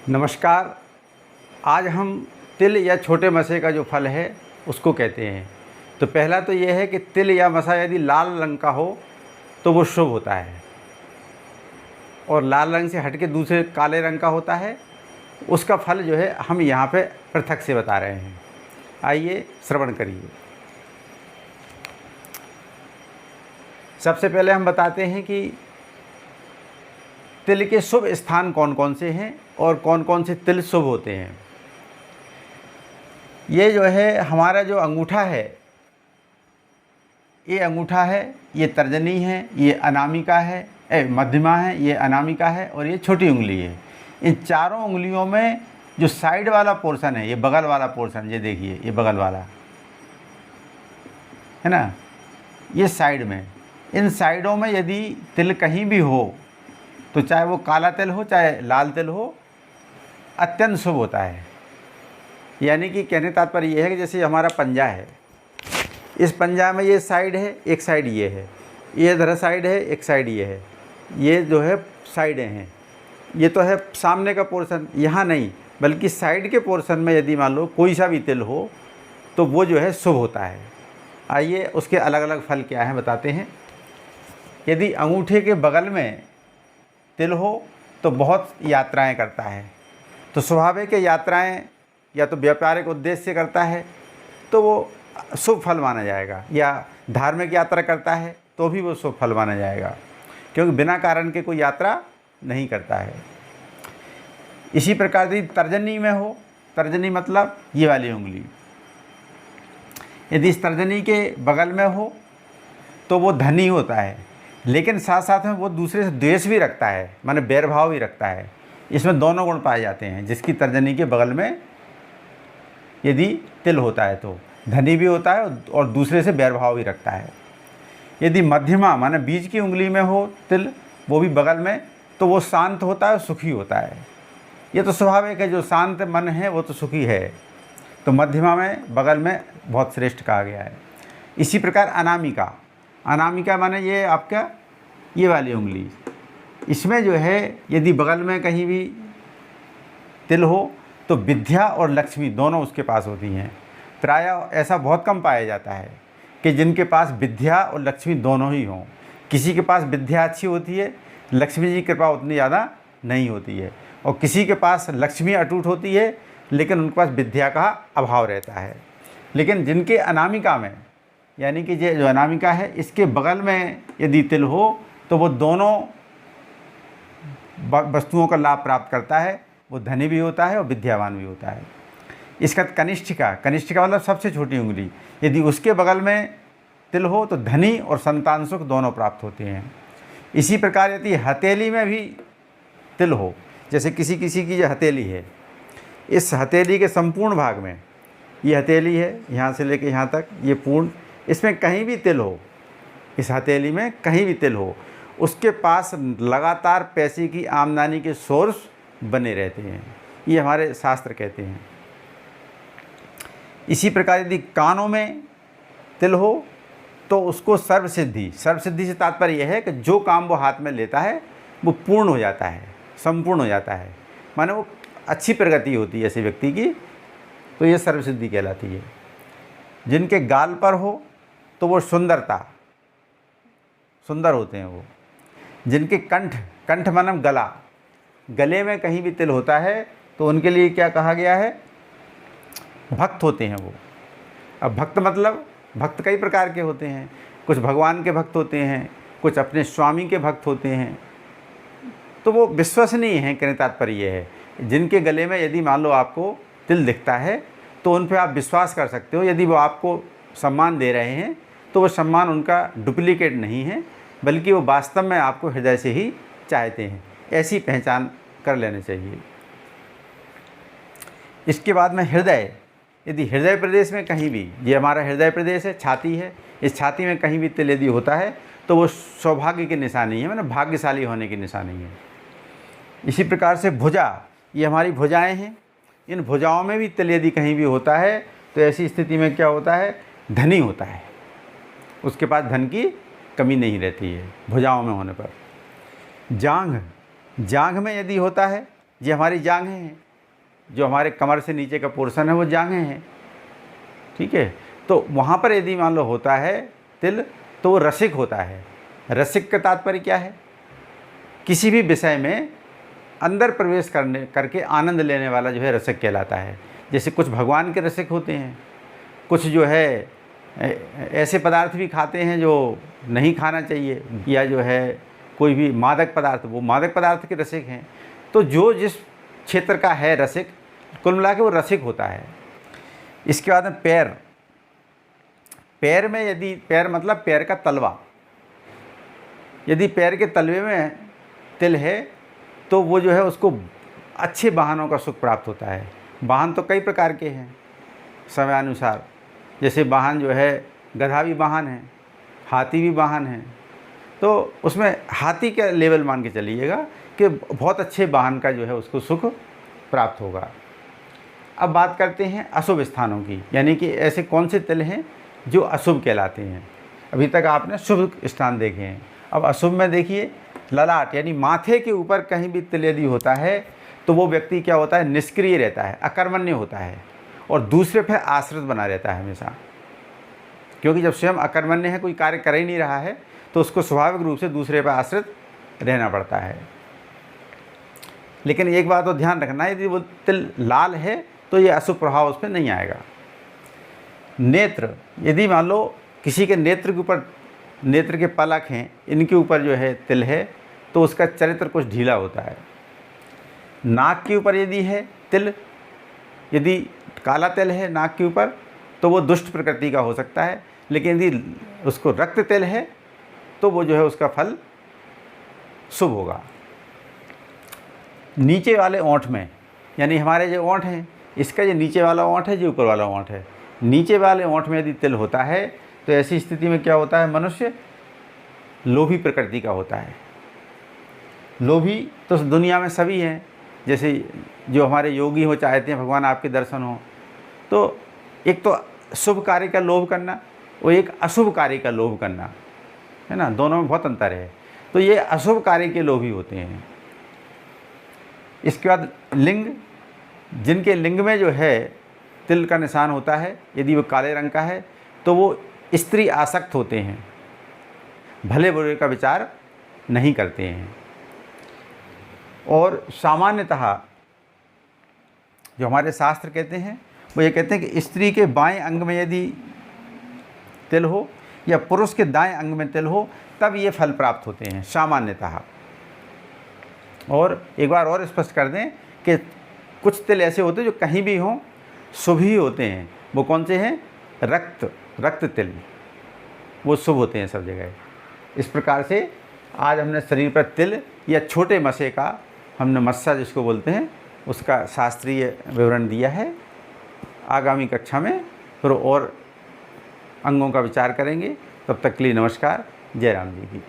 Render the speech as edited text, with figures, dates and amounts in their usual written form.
नमस्कार। आज हम तिल या छोटे मसे का जो फल है उसको कहते हैं। तो पहला तो ये है कि तिल या मसा यदि लाल रंग का हो तो वो शुभ होता है, और लाल रंग से हटके दूसरे काले रंग का होता है, उसका फल जो है हम यहाँ पे पृथक से बता रहे हैं। आइए श्रवण करिए। सबसे पहले हम बताते हैं कि तिल के शुभ स्थान कौन कौन से हैं और कौन कौन से तिल शुभ होते हैं। ये जो है हमारा जो अंगूठा है, ये अंगूठा है, ये तर्जनी है, ये अनामिका है, मध्यमा है, ये अनामिका है, और ये छोटी उंगली है। इन चारों उंगलियों में जो साइड वाला पोर्शन है, ये बगल वाला पोर्शन, ये देखिए, ये बगल वाला है ना, ये साइड में, इन साइडों में यदि तिल कहीं भी हो तो चाहे वो काला तिल हो चाहे लाल तिल हो, अत्यंत शुभ होता है। यानी कि कहने तात्पर्य ये है कि जैसे हमारा पंजा है, इस पंजा में ये साइड है, एक साइड ये है, ये इधर साइड है, एक साइड ये है, ये जो है साइडें हैं। ये तो है सामने का पोर्शन, यहाँ नहीं बल्कि साइड के पोर्शन में यदि मान लो कोई सा भी तिल हो तो वो जो है शुभ होता है। आइए उसके अलग अलग फल क्या हैं बताते हैं। यदि अंगूठे के बगल में तिल हो तो बहुत यात्राएं करता है, तो स्वाभाविक यात्राएं या तो व्यापारिक उद्देश्य से करता है तो वो शुभ फल माना जाएगा, या धार्मिक यात्रा करता है तो भी वो शुभ फल माना जाएगा, क्योंकि बिना कारण के कोई यात्रा नहीं करता है। इसी प्रकार यदि तर्जनी में हो, तर्जनी मतलब ये वाली उंगली, यदि इस तर्जनी के बगल में हो तो वो धनी होता है, लेकिन साथ साथ में वो दूसरे से द्वेष भी रखता है, माने बैरभाव भी रखता है। इसमें दोनों गुण पाए जाते हैं। जिसकी तर्जनी के बगल में यदि तिल होता है तो धनी भी होता है और दूसरे से बैरभाव भी रखता है। यदि मध्यमा माने बीच की उंगली में हो तिल, वो भी बगल में, तो वो शांत होता है, सुखी होता है। ये तो स्वाभाविक है, जो शांत मन है वो तो सुखी है। तो मध्यमा में बगल में बहुत श्रेष्ठ कहा गया है। इसी प्रकार अनामिका, अनामिका माने ये आपका ये वाली उंगली, इसमें जो है यदि बगल में कहीं भी तिल हो तो विद्या और लक्ष्मी दोनों उसके पास होती हैं। प्रायः ऐसा बहुत कम पाया जाता है कि जिनके पास विद्या और लक्ष्मी दोनों ही हों। किसी के पास विद्या अच्छी होती है, लक्ष्मी जी की कृपा उतनी ज़्यादा नहीं होती है, और किसी के पास लक्ष्मी अटूट होती है लेकिन उनके पास विद्या का अभाव रहता है। लेकिन जिनके अनामिका में, यानी कि जो अनामिका है, इसके बगल में यदि तिल हो तो वो दोनों वस्तुओं का लाभ प्राप्त करता है। वो धनी भी होता है और विद्यावान भी होता है। इसका कनिष्ठिका, कनिष्ठिका मतलब सबसे छोटी उंगली, यदि उसके बगल में तिल हो तो धनी और संतान सुख दोनों प्राप्त होते हैं। इसी प्रकार यदि हथेली में भी तिल हो, जैसे किसी किसी की जो हथेली है, इस हथेली के संपूर्ण भाग में, ये हथेली है यहाँ से लेकर यहाँ तक, ये पूर्ण, इसमें कहीं भी तिल हो, इस हथेली में कहीं भी तिल हो, उसके पास लगातार पैसे की आमदनी के सोर्स बने रहते हैं, ये हमारे शास्त्र कहते हैं। इसी प्रकार यदि कानों में तिल हो तो उसको सर्वसिद्धि, सर्वसिद्धि से तात्पर्य यह है कि जो काम वो हाथ में लेता है वो पूर्ण हो जाता है, संपूर्ण हो जाता है, माने वो अच्छी प्रगति होती है ऐसे व्यक्ति की, तो ये सर्वसिद्धि कहलाती है। जिनके गाल पर हो तो वो सुंदरता, सुंदर होते हैं वो। जिनके कंठ, कंठ मानम गला, गले में कहीं भी तिल होता है तो उनके लिए क्या कहा गया है, भक्त होते हैं वो। अब भक्त मतलब भक्त कई प्रकार के होते हैं, कुछ भगवान के भक्त होते हैं, कुछ अपने स्वामी के भक्त होते हैं, तो वो विश्वसनीय हैं। कहने तात्पर्य ये है, जिनके गले में यदि मान लो आपको तिल दिखता है तो उन पर आप विश्वास कर सकते हो। यदि वो आपको सम्मान दे रहे हैं तो वो सम्मान उनका डुप्लीकेट नहीं है, बल्कि वो वास्तव में आपको हृदय से ही चाहते हैं। ऐसी पहचान कर लेनी चाहिए। इसके बाद में हृदय, यदि हृदय प्रदेश में कहीं भी, ये हमारा हृदय प्रदेश है, छाती है, इस छाती में कहीं भी तिल यदि होता है तो वो सौभाग्य की निशानी है, मतलब भाग्यशाली होने की निशानी है। इसी प्रकार से भुजा, ये हमारी भुजाएं हैं, इन भुजाओं में भी तिल यदि कहीं भी होता है तो ऐसी स्थिति में क्या होता है, धनी होता है, उसके पास धन की कमी नहीं रहती है भुजाओं में होने पर। जांघ, जांघ में यदि होता है ये हमारी जांघें हैं, जो हमारे कमर से नीचे का पोर्शन है वो जांघें हैं, ठीक है। तो वहाँ पर यदि मान लो होता है तिल तो वो रसिक होता है। रसिक का तात्पर्य क्या है? किसी भी विषय में अंदर प्रवेश करके आनंद लेने वाला जो है रसिक कहलाता है। जैसे कुछ भगवान के रसिक होते हैं, कुछ जो है ऐसे पदार्थ भी खाते हैं जो नहीं खाना चाहिए, या जो है कोई भी मादक पदार्थ, वो मादक पदार्थ के रसिक हैं। तो जो जिस क्षेत्र का है रसिक, कुल मिला के वो रसिक होता है। इसके बाद में पैर। पैर में यदि, पैर मतलब पैर का तलवा, यदि पैर के तलवे में तिल है तो वो जो है उसको अच्छे वाहनों का सुख प्राप्त होता है। वाहन तो कई प्रकार के हैं समयानुसार, जैसे वाहन जो है गधा भी वाहन है, हाथी भी वाहन है, तो उसमें हाथी का लेवल मान के चलिएगा कि बहुत अच्छे वाहन का जो है उसको सुख प्राप्त होगा। अब बात करते हैं अशुभ स्थानों की, यानी कि ऐसे कौन से तिल हैं जो अशुभ कहलाते हैं। अभी तक आपने शुभ स्थान देखे हैं, अब अशुभ में देखिए ललाट, यानी माथे के ऊपर कहीं भी तिल यदि होता है तो वो व्यक्ति क्या होता है, निष्क्रिय रहता है, अकर्मण्य होता है और दूसरे पर आश्रित बना रहता है हमेशा। क्योंकि जब स्वयं अकर्मण्य है, कोई कार्य कर ही नहीं रहा है, तो उसको स्वाभाविक रूप से दूसरे पर आश्रित रहना पड़ता है। लेकिन एक बात तो ध्यान रखना, यदि वो तिल लाल है तो ये अशुभ प्रभाव उस पर नहीं आएगा। नेत्र, यदि मान लो किसी के नेत्र के ऊपर, नेत्र के पलक हैं, इनके ऊपर जो है तिल है तो उसका चरित्र कुछ ढीला होता है। नाक के ऊपर यदि है तिल, यदि काला तिल है नाक के ऊपर तो वो दुष्ट प्रकृति का हो सकता है, लेकिन यदि उसको रक्त तिल है तो वो जो है उसका फल शुभ होगा। नीचे वाले ओंठ में, यानी हमारे जो ओंठ हैं, इसका जो नीचे वाला ओंठ है, जो ऊपर वाला ओंठ है, नीचे वाले ओंठ में यदि तिल होता है तो ऐसी स्थिति में क्या होता है, मनुष्य लोभी प्रकृति का होता है। लोभी तो दुनिया में सभी हैं, जैसे जो हमारे योगी हो चाहते हैं भगवान आपके दर्शन हो, तो एक तो शुभ कार्य का लोभ करना और एक अशुभ कार्य का लोभ करना, है ना, दोनों में बहुत अंतर है। तो ये अशुभ कार्य के लोभी होते हैं। इसके बाद लिंग, जिनके लिंग में जो है तिल का निशान होता है, यदि वो काले रंग का है तो वो स्त्री आसक्त होते हैं, भले बुरे का विचार नहीं करते हैं। और सामान्यतः जो हमारे शास्त्र कहते हैं वो ये कहते हैं कि स्त्री के बाएं अंग में यदि तिल हो या पुरुष के दाएं अंग में तिल हो तब ये फल प्राप्त होते हैं सामान्यतः। और एक बार और स्पष्ट कर दें कि कुछ तिल ऐसे होते हैं जो कहीं भी हों शुभ ही होते हैं। वो कौन से हैं? रक्त तिल, वो शुभ होते हैं सब जगह। इस प्रकार से आज हमने शरीर पर तिल या छोटे मसे का, हमने मस्सा जिसको बोलते हैं, उसका शास्त्रीय विवरण दिया है। आगामी कक्षा में फिर और अंगों का विचार करेंगे। तब तक के लिए नमस्कार। जय राम जी की।